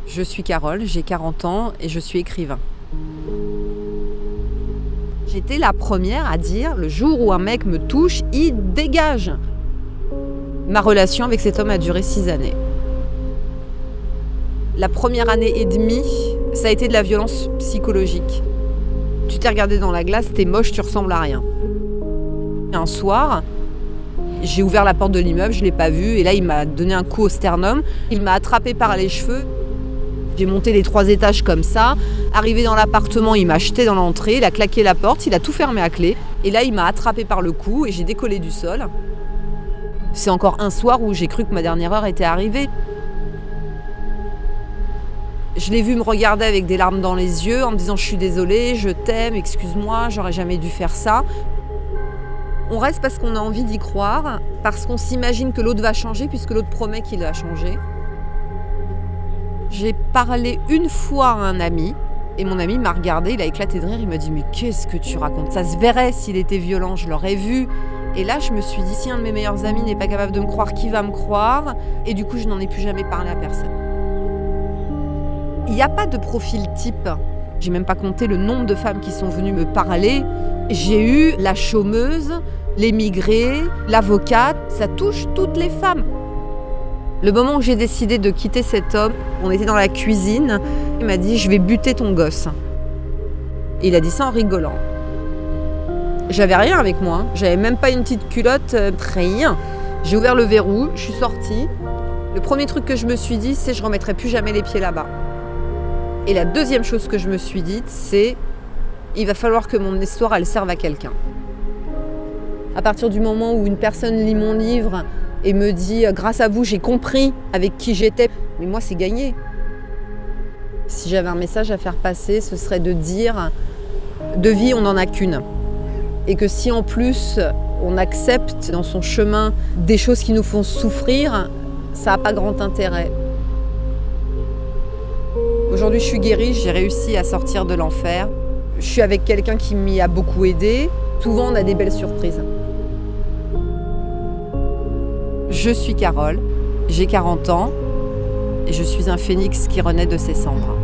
Je suis Carole, j'ai 40 ans et je suis écrivain. J'étais la première à dire, le jour où un mec me touche, il dégage. Ma relation avec cet homme a duré 6 années. La première année et demie, ça a été de la violence psychologique. Tu t'es regardé dans la glace, t'es moche, tu ressembles à rien. Un soir, j'ai ouvert la porte de l'immeuble, je ne l'ai pas vu, et là il m'a donné un coup au sternum. Il m'a attrapé par les cheveux. J'ai monté les 3 étages comme ça. Arrivé dans l'appartement, il m'a jeté dans l'entrée, il a claqué la porte, il a tout fermé à clé. Et là, il m'a attrapé par le cou et j'ai décollé du sol. C'est encore un soir où j'ai cru que ma dernière heure était arrivée. Je l'ai vu me regarder avec des larmes dans les yeux en me disant « Je suis désolée, je t'aime, excuse-moi, j'aurais jamais dû faire ça ». On reste parce qu'on a envie d'y croire, parce qu'on s'imagine que l'autre va changer puisque l'autre promet qu'il va changer. J'ai parlé une fois à un ami et mon ami m'a regardé, il a éclaté de rire, il m'a dit « Mais qu'est-ce que tu racontes ? Ça se verrait s'il était violent, je l'aurais vu ». Et là, je me suis dit « Si un de mes meilleurs amis n'est pas capable de me croire, qui va me croire ?» Et du coup, je n'en ai plus jamais parlé à personne. Il n'y a pas de profil type. J'ai même pas compté le nombre de femmes qui sont venues me parler. J'ai eu la chômeuse, l'émigrée, l'avocate, ça touche toutes les femmes. Le moment où j'ai décidé de quitter cet homme, on était dans la cuisine, il m'a dit « Je vais buter ton gosse ». Et il a dit ça en rigolant. J'avais rien avec moi, j'avais même pas une petite culotte, rien. J'ai ouvert le verrou, je suis sortie. Le premier truc que je me suis dit, c'est « Je remettrai plus jamais les pieds là-bas ». Et la deuxième chose que je me suis dite, c'est « Il va falloir que mon histoire, elle serve à quelqu'un ». À partir du moment où une personne lit mon livre et me dit « Grâce à vous, j'ai compris avec qui j'étais », mais moi, c'est gagné. Si j'avais un message à faire passer, ce serait de dire « De vie, on n'en a qu'une ». Et que si en plus, on accepte dans son chemin des choses qui nous font souffrir, ça n'a pas grand intérêt. Aujourd'hui, je suis guérie, j'ai réussi à sortir de l'enfer. Je suis avec quelqu'un qui m'y a beaucoup aidé. Souvent, on a des belles surprises. Je suis Carole, j'ai 40 ans et je suis un phénix qui renaît de ses cendres.